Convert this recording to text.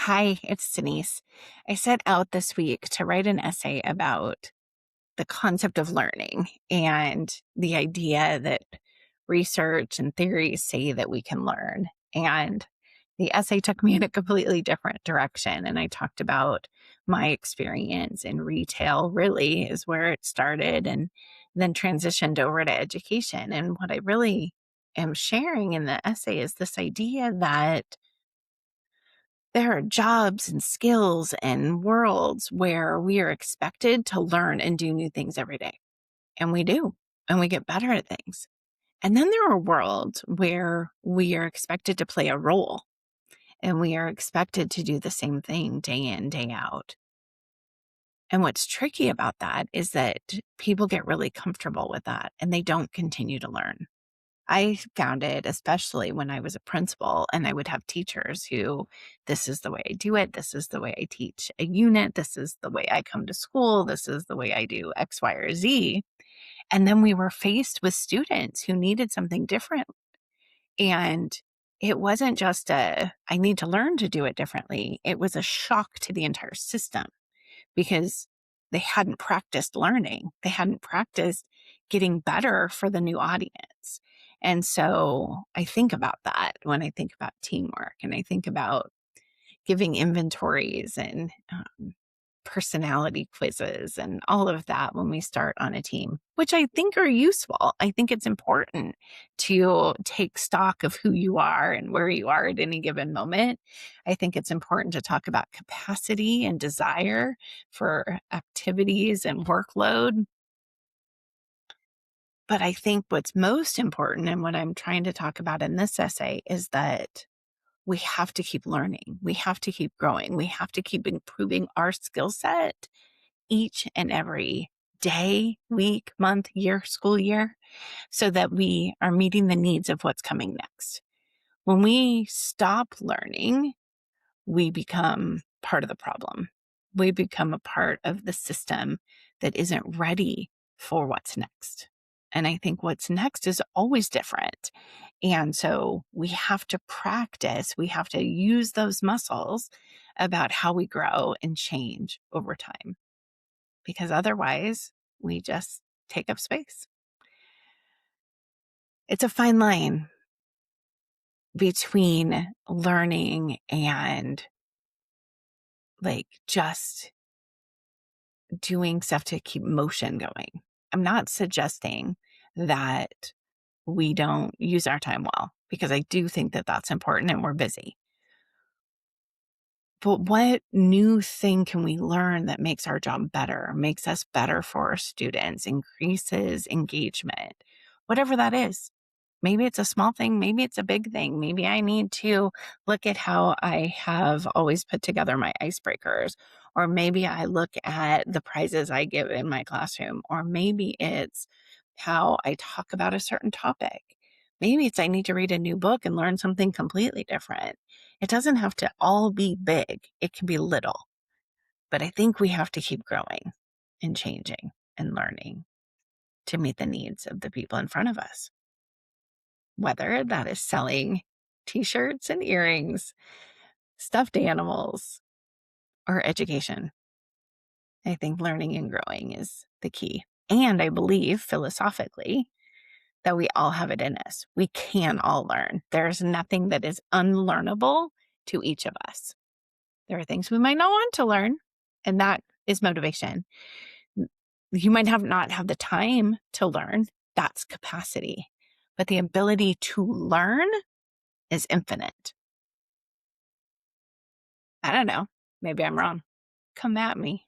Hi, it's Denise. I set out this week to write an essay about the concept of learning and the idea that research and theories say that we can learn. And the essay took me in a completely different direction. And I talked about my experience in retail, really, is where it started, and then transitioned over to education. And what I really am sharing in the essay is this idea that there are jobs and skills and worlds where we are expected to learn and do new things every day. And we do, and we get better at things. And then there are worlds where we are expected to play a role and we are expected to do the same thing day in, day out. And what's tricky about that is that people get really comfortable with that and they don't continue to learn. I found it, especially when I was a principal and I would have teachers who, this is the way I do it. This is the way I teach a unit. This is the way I come to school. This is the way I do X, Y, or Z. And then we were faced with students who needed something different. And it wasn't just I need to learn to do it differently. It was a shock to the entire system because they hadn't practiced learning. They hadn't practiced getting better for the new audience. And so I think about that when I think about teamwork, and I think about giving inventories and personality quizzes and all of that when we start on a team, which I think are useful. I think it's important to take stock of who you are and where you are at any given moment. I think it's important to talk about capacity and desire for activities and workload. But I think what's most important, and what I'm trying to talk about in this essay, is that we have to keep learning. We have to keep growing. We have to keep improving our skill set each and every day, week, month, year, school year, so that we are meeting the needs of what's coming next. When we stop learning, we become part of the problem. We become a part of the system that isn't ready for what's next. And I think what's next is always different. And so we have to practice, we have to use those muscles about how we grow and change over time, because otherwise we just take up space. It's a fine line between learning and just doing stuff to keep motion going. I'm not suggesting that we don't use our time well, because I do think that that's important and we're busy. But what new thing can we learn that makes our job better, makes us better for our students, increases engagement, whatever that is? Maybe it's a small thing. Maybe it's a big thing. Maybe I need to look at how I have always put together my icebreakers. Or maybe I look at the prizes I give in my classroom. Or maybe it's how I talk about a certain topic. Maybe it's I need to read a new book and learn something completely different. It doesn't have to all be big. It can be little. But I think we have to keep growing and changing and learning to meet the needs of the people in front of us, whether that is selling t-shirts and earrings, stuffed animals, or education. I think learning and growing is the key. And I believe philosophically that we all have it in us. We can all learn. There's nothing that is unlearnable to each of us. There are things we might not want to learn, and that is motivation. You might not have the time to learn. That's capacity. But the ability to learn is infinite. I don't know. Maybe I'm wrong. Come at me.